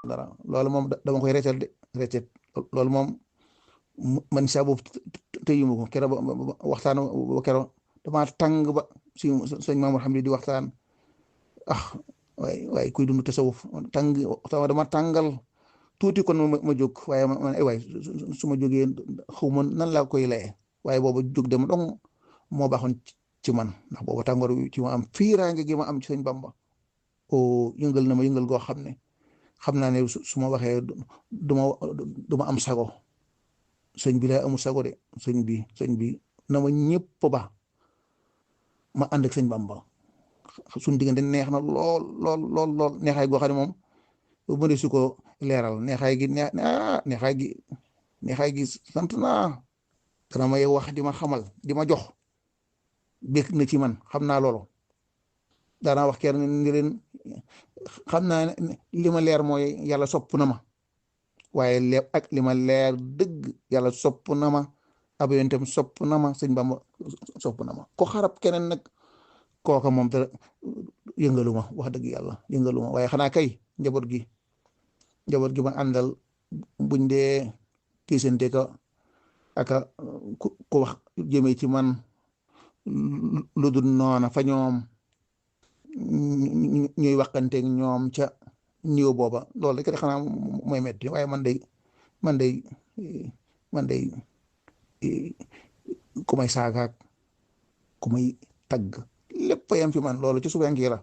dara loolu moom dama koy reetal de reetal loolu moom man saa boobu tëyuma ko keroog waxtaan ba keroog dama tàng ba si sëñ Mamour xam di waxtaan waaye kuy dund tasawuf dama tàngal tuuti kon ma jóg waaye man ay waay su ma jógee xaw ma nan laa koy laye waaye booba jóg dem dong moo baaxoon ci man ndax booba tàngoor ci ma am fiiraange gi ma am ci sëñ Bamba o yëngal na ma yëngal goo xam ne xam naa ne su ma waxee du ma am sago sëñ bi laa amul sago de sëñ bi na ma ñëpp ba ma ànd ak sëñ Bamba suñ diggante neex na lool lool lool lool neexaay goo xam ne moom mëne su ko leeral neexaay gi sant naa dana may wax di ma xamal di ma jox bég na ci man xam naa loolu daanaa wax kenn ni leen xam naa li ma leer mooy yàlla sopp na ma waaye ak li ma leer dëgg yàlla sopp na ma ab yonentam sopp na ma sëñ Bamba sopp na ma ko xarab keneen nag kooka moom te yëngalu ma wax dëgg yàlla yëngalu ma waaye xanaa kay njaboot gi ma àndal buñ dee tiisante ka aka ku wax jëmee ci man lu dul noona fa ñoom ñuy waxanteeg ñoom ca niw booba loolu rek xanaa mooy metti waaye man day ku may saagaak ku may tagg lépp yam fi man loolu ci suufenki la